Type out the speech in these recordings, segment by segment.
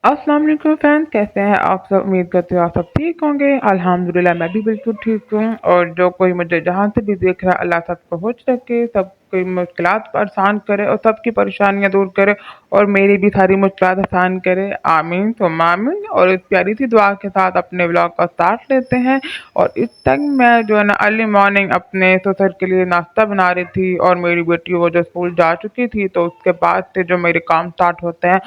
अस्सलाम वालेकुम फ्रेंड्स, कैसे हैं आप सब। उम्मीद करते हो आप सब ठीक होंगे। अल्हम्दुलिल्लाह मैं भी बिल्कुल ठीक हूँ। और जो कोई मुझे जहाँ से भी देख रहा है, अल्लाह सबको खुश रखे, सबकी मुश्किलात को आसान करे और सबकी परेशानियाँ दूर करे और मेरी भी सारी मुश्किलात आसान करे। आमीन सुम्मा आमीन। और इस प्यारी सी दुआ के साथ अपने व्लॉग का स्टार्ट लेते हैं। और इस टाइम मैं जो है ना अर्ली मॉर्निंग अपने ससुर के लिए नाश्ता बना रही थी और मेरी बेटी वो जो स्कूल जा चुकी थी, तो उसके बाद से जो मेरे काम स्टार्ट होते हैं।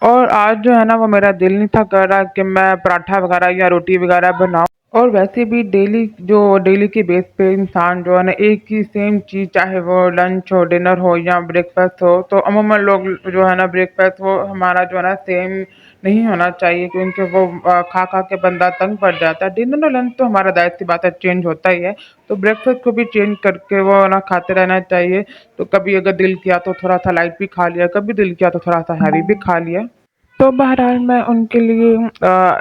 और आज जो है ना वो मेरा दिल नहीं था कर रहा कि मैं पराठा वगैरह या रोटी वगैरह बनाऊं। और वैसे भी डेली के बेस पे इंसान जो है ना एक ही सेम चीज़, चाहे वो लंच हो, डिनर हो या ब्रेकफास्ट हो, तो अमूमन लोग जो है ना ब्रेकफास्ट वो हमारा जो है ना सेम नहीं होना चाहिए, क्योंकि वो खा खा के बंदा तंग पड़ जाता है। डिनर और लंच तो हमारा जाहिर सी बात है चेंज होता ही है, तो ब्रेकफास्ट को भी चेंज करके वो ना खाते रहना चाहिए। तो कभी अगर दिल किया तो थोड़ा सा लाइट भी खा लिया, कभी दिल किया तो थोड़ा सा हैवी भी खा लिया। तो बहरहाल मैं उनके लिए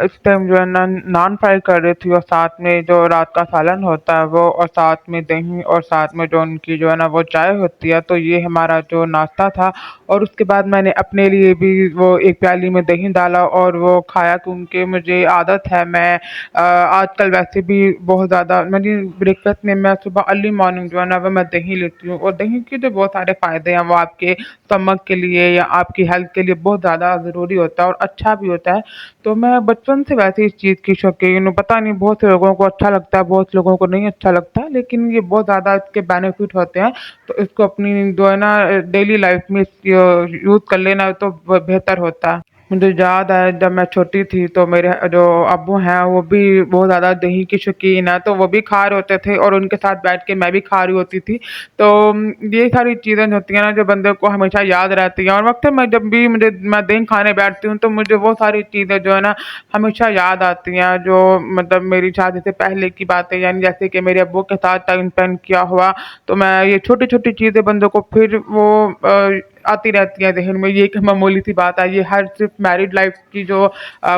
इस टाइम जो है ना नान फ्राई कर रही थी, और साथ में जो रात का सालन होता है वो, और साथ में दही, और साथ में जो उनकी जो है ना वो चाय होती है। तो ये हमारा जो नाश्ता था। और उसके बाद मैंने अपने लिए भी वो एक प्याली में दही डाला और वो खाया, क्योंकि मुझे आदत है, मैं आजकल वैसे भी बहुत ज़्यादा मेरी ब्रेकफास्ट में मैं सुबह अर्ली मॉर्निंग जो है ना वो मैं दही लेती हूँ। और दही के जो बहुत सारे फ़ायदे हैं वो आपके स्टमक के लिए या आपकी हेल्थ के लिए बहुत ज़्यादा ज़रूरी होता है और अच्छा भी होता है। तो मैं बचपन से वैसे इस चीज़ की शौकीन हूँ। पता नहीं बहुत से लोगों को अच्छा लगता है, बहुत लोगों को नहीं अच्छा लगता, लेकिन ये बहुत ज़्यादा इसके बेनिफिट होते हैं। तो इसको अपनी जो है ना डेली लाइफ में यूज़ कर लेना तो बेहतर होता है। मुझे याद है जब मैं छोटी थी, तो मेरे जो अब्बू हैं वो भी बहुत ज़्यादा दही की शौकीन है, तो वो भी खा रहे होते थे और उनके साथ बैठ के मैं भी खा रही होती थी। तो ये सारी चीज़ें होती हैं ना जो बंदे को हमेशा याद रहती हैं। और वक्त में जब भी मैं दही खाने बैठती हूँ, तो मुझे वो सारी चीज़ें जो है ना हमेशा याद आती हैं, जो मतलब मेरी शादी से पहले की बातें, यानी जैसे कि मेरे अब्बू के साथ टाइम स्पेंड किया हुआ। तो मैं ये छोटी छोटी चीज़ें बंदों को फिर वो आती रहती हैं जहन में। ये एक मामूली सी बात है, ये हर सिर्फ मैरिड लाइफ की जो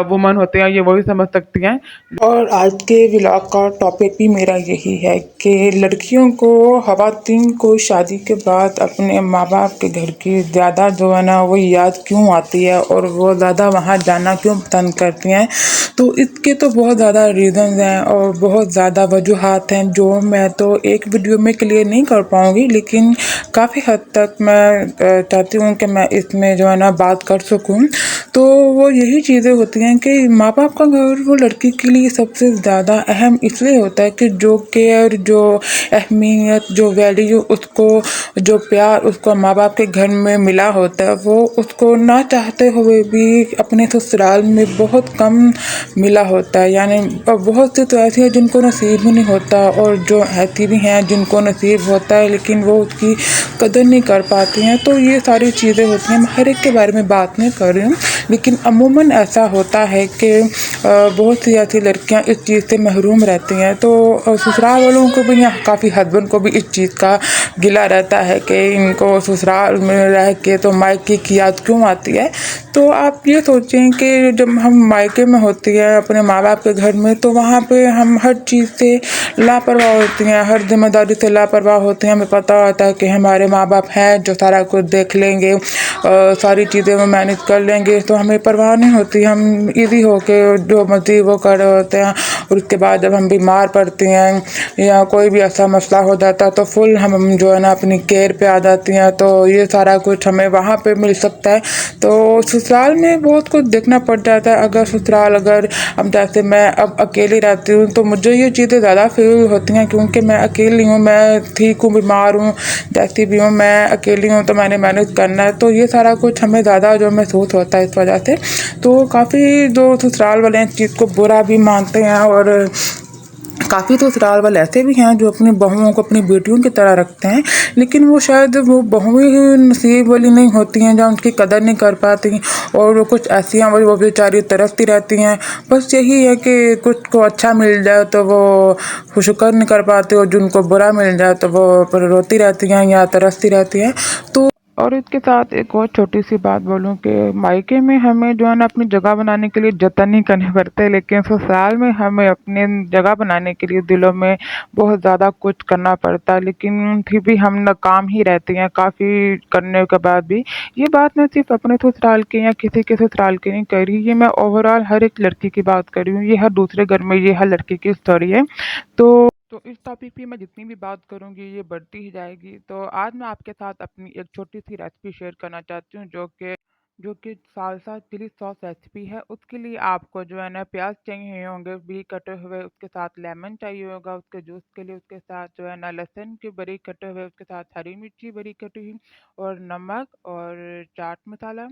वुमन होते हैं ये वही समझ सकती हैं। और आज के व्लॉग का टॉपिक भी मेरा यही है कि लड़कियों को, ख़वातीन को शादी के बाद अपने माँ बाप के घर की ज़्यादा जो है ना वो याद क्यों आती है और वो ज़्यादा वहाँ जाना क्यों पसंद करती हैं। तो इसके तो बहुत ज़्यादा रीज़न्स हैं और बहुत ज़्यादा वजूहात हैं, जो मैं तो एक वीडियो में क्लियर नहीं कर पाऊँगी, लेकिन काफ़ी हद तक मैं चाहती हूँ कि मैं इसमें जो है ना बात कर सकूँ। तो वो यही चीज़ें होती हैं कि माँ बाप का घर वो लड़की के लिए सबसे ज़्यादा अहम इसलिए होता है कि जो केयर, जो अहमियत, जो वैल्यू उसको, जो प्यार उसको माँ बाप के घर में मिला होता है, वो उसको ना चाहते हुए भी अपने ससुराल में बहुत कम मिला होता है। यानी बहुत से तो ऐसे हैं जिनको नसीब ही नहीं होता, और जो ऐसी भी हैं जिनको नसीब होता है लेकिन वो उसकी कदर नहीं कर पाती हैं। तो ये सारी चीज़ें होती हैं, मैं हर एक के बारे में बात नहीं कर रही हूँ, लेकिन अमूमन ऐसा होता है कि बहुत सी ऐसी लड़कियाँ इस चीज़ से महरूम रहती हैं। तो ससुराल वालों को भी या काफ़ी हस्बैंड को भी इस चीज़ का गिला रहता है कि इनको ससुराल में रह के तो मायके की याद क्यों आती है। तो आप ये सोचें कि जब हम मायके में होती है अपने माँ बाप के घर में, तो वहाँ पे हम हर चीज़ से लापरवाह होती हैं, हर जिम्मेदारी से लापरवाह होती हैं। हमें पता होता है कि हमारे माँ बाप हैं जो सारा कुछ देख लेंगे, सारी चीज़ें वो मैनेज कर लेंगे, तो हमें परवाह नहीं होती। हम ईज़ी होके जो मर्ज़ी वो कर रहे होते हैं। और उसके बाद जब हम बीमार पड़ती हैं या कोई भी ऐसा मसला हो जाता है, तो फुल हम जो है ना अपनी केयर पे आ जाती हैं। तो ये सारा कुछ हमें वहाँ पे मिल सकता है। तो ससुराल में बहुत कुछ देखना पड़ जाता है। अगर अब जैसे मैं अब अकेली रहती हूँ, तो मुझे ये चीज़ें ज़्यादा फील होती हैं, क्योंकि मैं अकेली हूँ, मैं ठीक हूँ, बीमार हूँ, जैसी भी हूँ, मैं अकेली हूँ, तो मैंने मैनेज करना है। तो ये सारा कुछ हमें ज़्यादा जो महसूस होता है इस वजह से। तो काफ़ी जो ससुराल वाले हैं इस चीज़ को बुरा भी मानते हैं, और काफ़ी तो ससुराल वाले ऐसे भी हैं जो अपनी बहुओं को अपनी बेटियों की तरह रखते हैं, लेकिन वो शायद वो बहुएं ही नसीब वाली नहीं होती हैं जहाँ उनकी कदर नहीं कर पाती। और वो कुछ ऐसी हैं वो बेचारी तरसती रहती हैं। बस यही है कि कुछ को अच्छा मिल जाए तो वो शुक्र नहीं कर पाते, और जिनको बुरा मिल जाए तो वो फिर रोती रहती हैं या तरसती रहती हैं। तो और इसके साथ एक और छोटी-सी बात बोलूँ कि मायके में हमें जो है ना अपनी जगह बनाने के लिए जतन नहीं करने पड़ते, लेकिन ससुराल में हमें अपने जगह बनाने के लिए दिलों में बहुत ज़्यादा कुछ करना पड़ता है, लेकिन फिर भी हम नाकाम ही रहते हैं काफ़ी करने के बाद भी। ये बात मैं सिर्फ़ अपने ससुराल की या किसी के ससुराल की नहीं कह रही, ये मैं ओवरऑल हर एक लड़की की बात कर रही हूँ, ये हर दूसरे घर में ये हर लड़की की स्टोरी है। तो इस टॉपिक पे मैं जितनी भी बात करूँगी ये बढ़ती ही जाएगी। तो आज मैं आपके साथ अपनी एक छोटी-सी रेसिपी शेयर करना चाहती हूँ जो कि सालसा चिली सॉस रेसिपी है। उसके लिए आपको जो है ना प्याज़ चाहिए होंगे बारीक कटे हुए, उसके साथ लेमन चाहिए होगा उसके जूस के लिए, उसके साथ जो है ना लहसुन के बारीक कटे हुए, उसके साथ हरी मिर्ची बारीक कटी हुई और नमक और चाट मसाला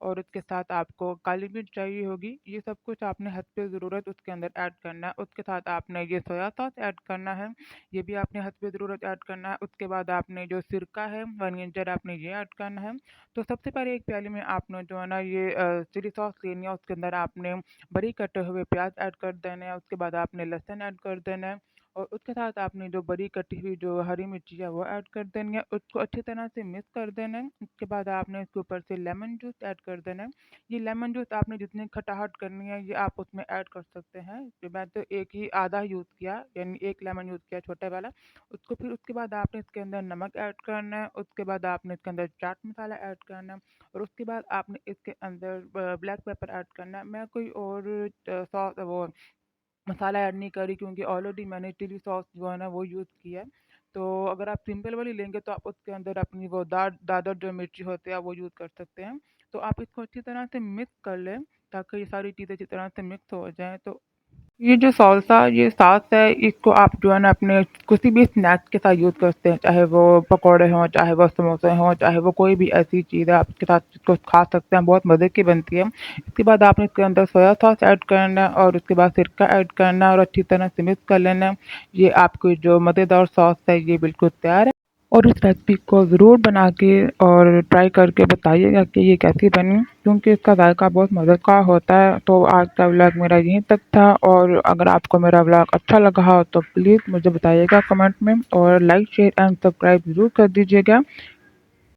और उसके साथ आपको काली मिर्च चाहिए होगी। ये सब कुछ आपने हस्बे ज़रूरत उसके अंदर ऐड करना है। उसके साथ आपने ये सोया सॉस ऐड करना है, ये भी आपने हस्बे ज़रूरत ऐड करना है। उसके बाद आपने जो सिरका है विनेगर आपने ये ऐड करना है। तो सबसे पहले एक प्याली में आपने जो है ना ये चिली सॉस लेनी है, उसके अंदर आपने बारीक कटे हुए प्याज ऐड कर देना है, उसके बाद आपने लहसुन ऐड कर देना है और उसके साथ आपने जो बारीक कटी हुई जो हरी मिर्ची है वो ऐड कर देनी है, उसको अच्छी तरह से मिक्स कर देना है। उसके बाद आपने इसके ऊपर से लेमन जूस ऐड कर देना है। ये लेमन जूस आपने जितनी खटाहट करनी है ये आप उसमें ऐड कर सकते हैं। तो मैं तो एक ही आधा यूज़ किया, यानी एक लेमन यूज़ किया छोटा वाला। उसको फिर उसके बाद आपने इसके अंदर नमक ऐड करना है, उसके बाद आपने इसके अंदर चाट मसाला ऐड करना है और उसके बाद आपने इसके अंदर ब्लैक पेपर ऐड करना है। मैं कोई और सॉस वो मसाला ऐड नहीं करी क्योंकि ऑलरेडी मैंने चिली सॉस जो है ना वो यूज़ किया है। तो अगर आप सिंपल वाली लेंगे तो आप उसके अंदर अपनी वो दादर जो मिर्ची होते हैं वो यूज़ कर सकते हैं। तो आप इसको अच्छी तरह से मिक्स कर लें ताकि ये सारी चीज़ें अच्छी तरह से मिक्स हो जाएँ। तो ये जो सालसा ये सॉस है इसको आप जो है ना अपने किसी भी स्नैक्स के साथ यूज़ कर सकते हैं, चाहे वो पकौड़े हों, चाहे वो समोसे हों, चाहे वो कोई भी ऐसी चीज़ है आप इसके साथ इसको खा सकते हैं, बहुत मज़े की बनती है। इसके बाद आपने इसके अंदर सोया सॉस ऐड करना है और उसके बाद सिरका ऐड करना है और अच्छी तरह से मिक्स कर लेना है। ये आपकी जो मज़ेदार सॉस है ये बिल्कुल तैयार है। और इस रेसिपी को ज़रूर बना के और ट्राई करके बताइएगा कि ये कैसी बनी, क्योंकि इसका जायका बहुत मज़े का होता है। तो आज का व्लॉग मेरा यहीं तक था और अगर आपको मेरा व्लॉग अच्छा लगा हो तो प्लीज़ मुझे बताइएगा कमेंट में और लाइक शेयर एंड सब्सक्राइब ज़रूर कर दीजिएगा।